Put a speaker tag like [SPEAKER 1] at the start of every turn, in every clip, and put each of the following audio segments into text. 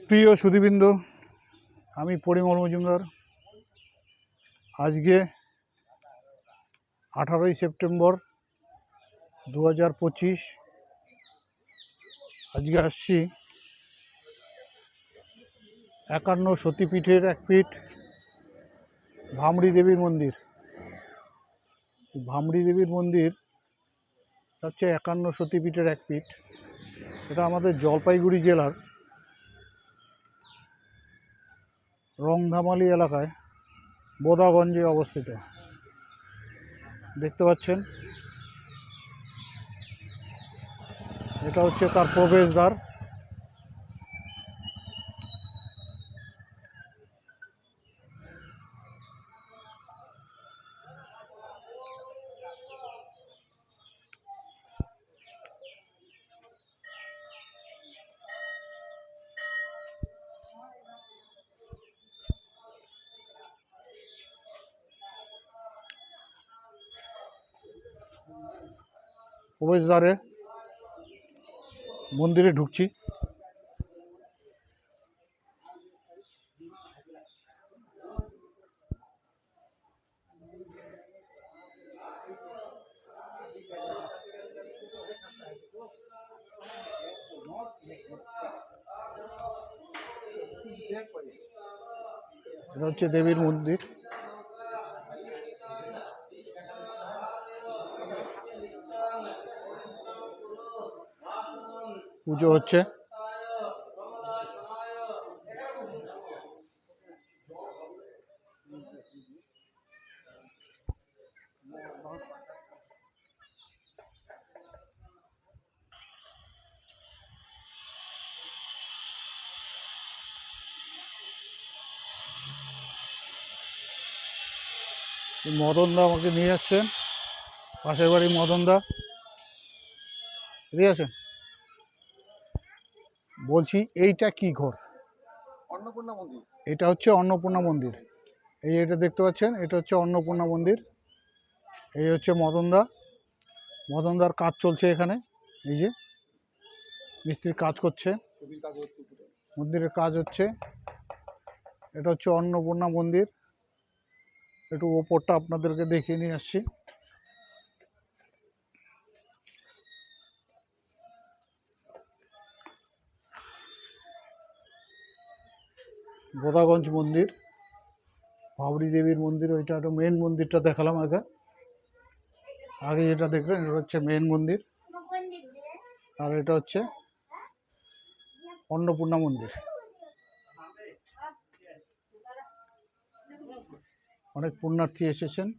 [SPEAKER 1] প্রিয় সুধীবৃন্দ, আমি পরিমল মজুমদার। আজকে 18ই সেপ্টেম্বর 2025। আজকে আসছি 51 সতীপীঠের এক পীঠ ভামড়ি দেবীর মন্দির। ভামড়ি দেবীর মন্দির হচ্ছে 51 সতীপীঠের এক পীঠ। এটা আমাদের জলপাইগুড়ি জেলার রংধামালি এলাকায় বোদাগঞ্জে অবস্থিত। দেখতে পাচ্ছেন, এটা হচ্ছে তার প্রবেশদ্বার। প্রবেশদ্বারে মন্দিরে ঢুকছি। এটা হচ্ছে দেবীর মন্দির। পুজো হচ্ছে। মদনদা আমাকে নিয়ে আসছেন, পাশের বাড়ি মদনদা। এদিকে আসেন। বলছি, এইটা কি ঘর?
[SPEAKER 2] অন্নপূর্ণা মন্দির।
[SPEAKER 1] এটা হচ্ছে অন্নপূর্ণা মন্দির। এই এটা দেখতে পাচ্ছেন, এটা হচ্ছে অন্নপূর্ণা মন্দির। এই হচ্ছে মদনদা। মদনদার কাজ চলছে এখানে। এই যে মিস্ত্রি কাজ করছে, মন্দিরের কাজ হচ্ছে। এটা হচ্ছে অন্নপূর্ণা মন্দির। একটু ওপরটা আপনাদেরকে দেখিয়ে নিয়ে আসছি। বোদাগঞ্জ মন্দির, ভাবড়ি দেবীর মন্দির। ওইটা একটা মেন মন্দিরটা দেখালাম আগে। যেটা দেখলেন এটা হচ্ছে মেন মন্দির, আর এটা হচ্ছে অন্নপূর্ণা মন্দির। অনেক পুণ্যার্থী এসেছেন।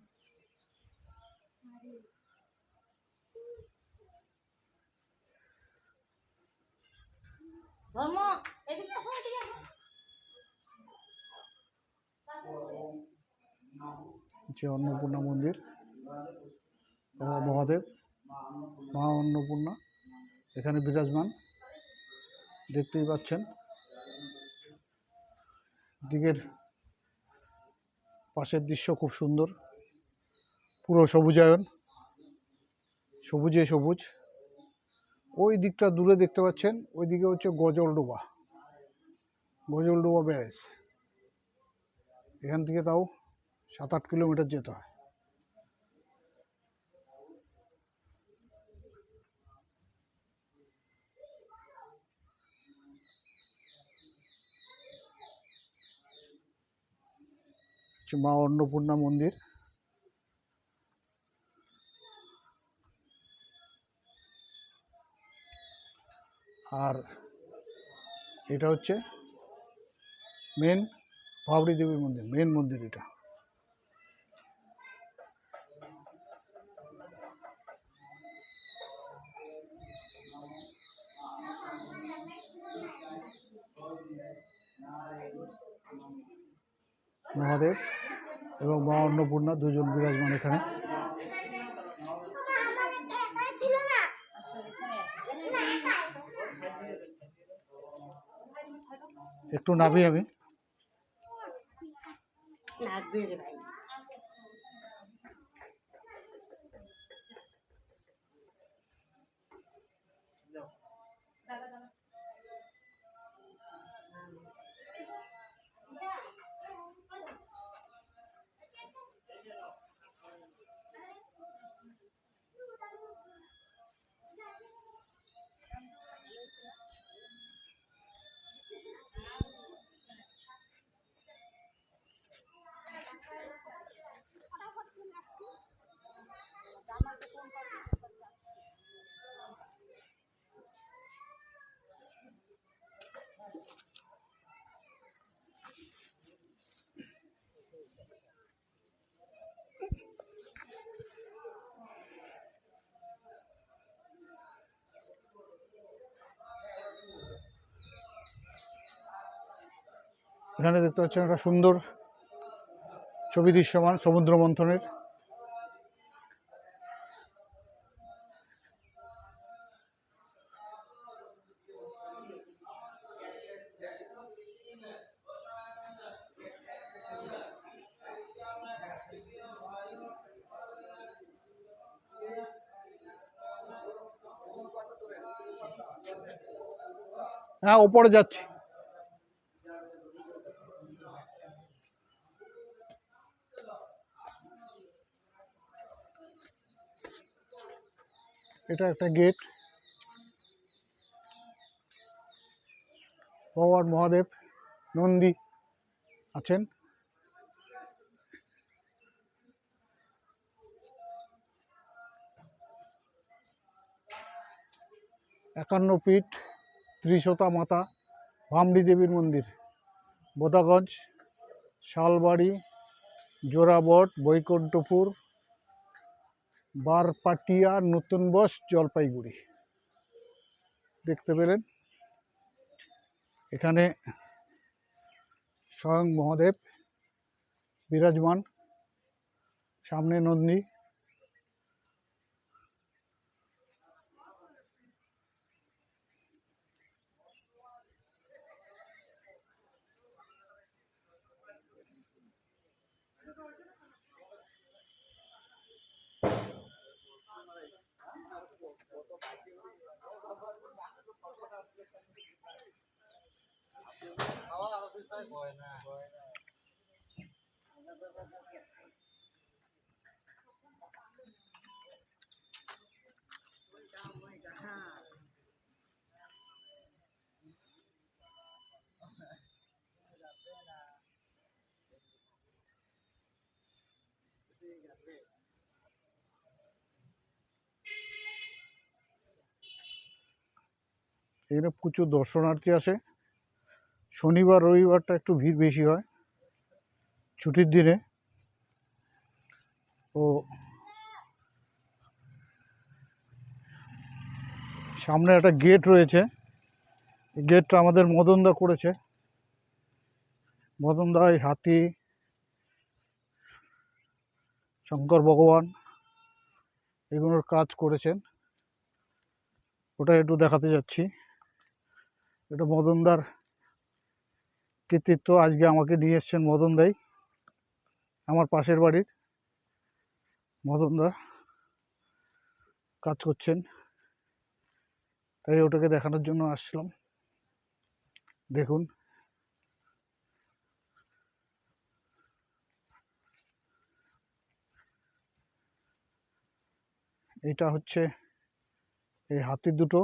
[SPEAKER 1] অন্নপূর্ণা মন্দির, বাবা মহাদেব, মা অন্নপূর্ণা এখানে বিরাজমান। দেখতেই পাচ্ছেন, দিকের পাশের দৃশ্য খুব সুন্দর, পুরো সবুজায়ন, সবুজে সবুজ। ওই দিকটা দূরে দেখতে পাচ্ছেন, ওই দিকে হচ্ছে গজলডোবা, গজলডোবা ব্যারেজ। এখান থেকে তাও 7-8 কিলোমিটার যেতে হয়। মা অন্নপূর্ণা মন্দির। আর এটা হচ্ছে মেন ভাবড়ি দেবীর মন্দির, মেন মন্দির এটা। মহাদেব এবং মা অন্নপূর্ণা দুজন বিরাজমান এখানে। একটু নাবি আমি। এখানে দেখতে পাচ্ছেন একটা সুন্দর ছবি দৃশ্যমান সমুদ্র মন্থনের। হ্যাঁ, ওপরে যাচ্ছি। এটা একটা গেট। ভগবান মহাদেব, নন্দী আছেন। একান্ন ফিট ত্রিশতা মাতা ভামড়ি দেবীর মন্দির, বোদাগঞ্জ, শালবাড়ি, জোড়াবট, বৈকুণ্ঠপুর, বারপাটিয়া, নতুন বস, জলপাইগুড়ি। দেখতে পেলেন এখানে স্বয়ং মহাদেব বিরাজমান, সামনে নন্দী। এখানে প্রচুর দর্শনার্থী আসে। শনিবার রবিবারটা একটু ভিড় বেশি হয়, ছুটির দিনে। ও সামনে একটা গেট রয়েছে, এই গেটটা আমাদের মদনদা করেছে। মদনদা এই হাতি, শঙ্কর ভগবান এগুলোর কাজ করেছেন। ওটা একটু দেখাতে যাচ্ছি। এটা মদনদার কৃতিত্ব। আজকে আমাকে নিয়ে এসছেন মদনদাই, আমার পাশের বাড়ির মদনদা কাজ করছেন, তাই ওটাকে দেখানোর জন্য আসলাম। দেখুন, এটা হচ্ছে এই হাতি দুটো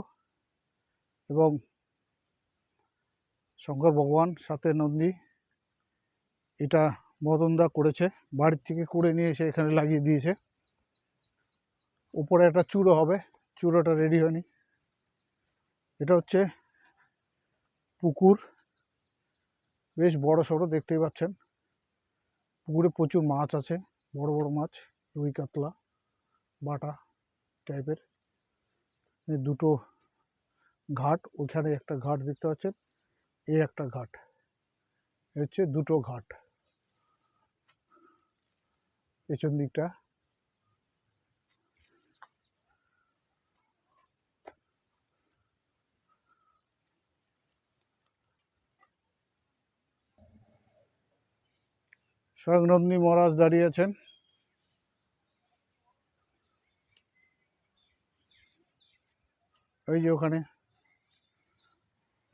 [SPEAKER 1] এবং শঙ্কর ভগবান সাথে নন্দী। এটা মদনদা করেছে, বাড়ির থেকে কুড়ে নিয়ে এসে এখানে লাগিয়ে দিয়েছে। উপরে একটা চূড়ো হবে, চূড়োটা রেডি হয়নি। এটা হচ্ছে পুকুর, বেশ বড় সড়ো, দেখতেই পাচ্ছেন। পুকুরে প্রচুর মাছ আছে, বড় বড় মাছ, রুই কাতলা, বাটা টাইপের। দুটো ঘাট, ওখানে একটা ঘাট দেখতে পাচ্ছেন, এই একটা ঘাট, হচ্ছে দুটো ঘাট পেছন দিকটা। স্বয়ং নন্দী মহারাজ দাঁড়িয়ে আছেন। ওই যে ওখানে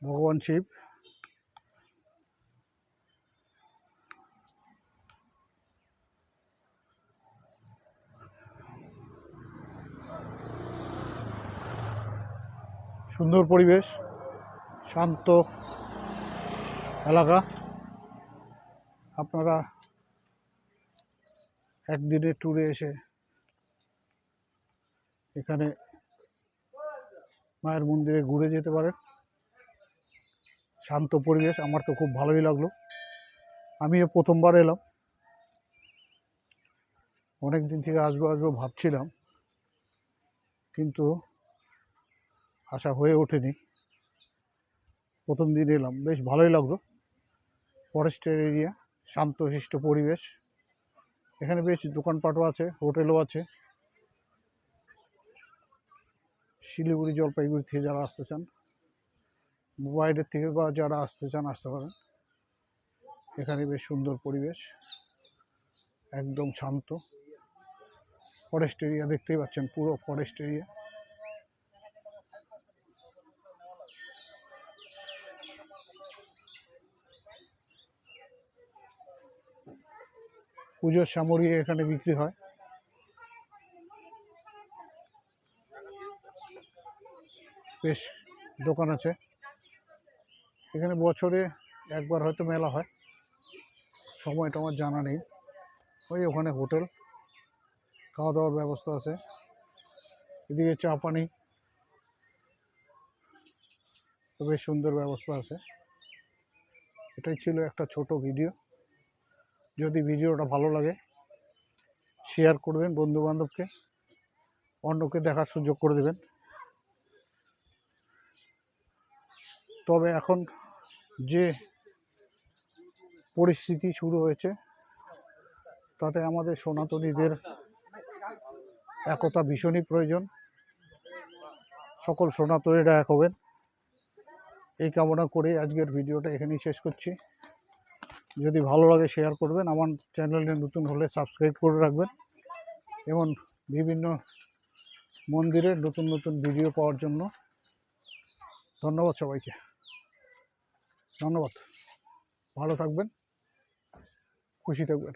[SPEAKER 1] ভগবান শিব। সুন্দর পরিবেশ, শান্ত এলাকা। আপনারা একদিনের ট্যুরে এসে এখানে মায়ের মন্দিরে ঘুরে যেতে পারেন। শান্ত পরিবেশ, আমার তো খুব ভালোই লাগলো। আমিও প্রথমবার এলাম, অনেক দিন থেকে আসবো আসবো ভাবছিলাম, কিন্তু আসা হয়ে ওঠেনি। প্রথম দিন এলাম, বেশ ভালোই লাগলো। ফরেস্টের এরিয়া, শান্তশিষ্ট পরিবেশ। এখানে বেশ দোকানপাটও আছে, হোটেলও আছে। শিলিগুড়ি জলপাইগুড়ি থেকে যারা আসতে চান, বাইরের থেকে বা যারা আসতে চান আসতে পারেন। এখানে বেশ সুন্দর পরিবেশ, একদম শান্ত। ফরেস্ট এরিয়া দেখতেই পাচ্ছেন, পুরো ফরেস্ট এরিয়া। পুজোর সামগ্রী এখানে বিক্রি হয়। বেশ দোকান আছে এখানে। বছরে একবার হয়তো মেলা হয়, সময়টা আমার জানা নেই। ওই ওখানে হোটেল, খাওয়া দাওয়ার ব্যবস্থা আছে। এদিকে চা পানি, বেশ সুন্দর ব্যবস্থা আছে। এটাই ছিল একটা ছোট ভিডিও। যদি ভিডিওটা ভালো লাগে শেয়ার করবেন বন্ধু বান্ধবকে, অন্যকে দেখার সুযোগ করে দেবেন। তবে এখন যে পরিস্থিতি শুরু হয়েছে তাতে আমাদের সনাতনীদের একতা ভীষণই প্রয়োজন। সকল সনাতনীরা এক হবেন, এই কামনা করে আজকের ভিডিওটা এখানেই শেষ করছি। যদি ভালো লাগে শেয়ার করবেন, আমার চ্যানেলে নতুন হলে সাবস্ক্রাইব করে রাখবেন এবং বিভিন্ন মন্দিরের নতুন নতুন ভিডিও পাওয়ার জন্য। ধন্যবাদ সবাইকে, ধন্যবাদ। ভালো থাকবেন, খুশি থাকবেন।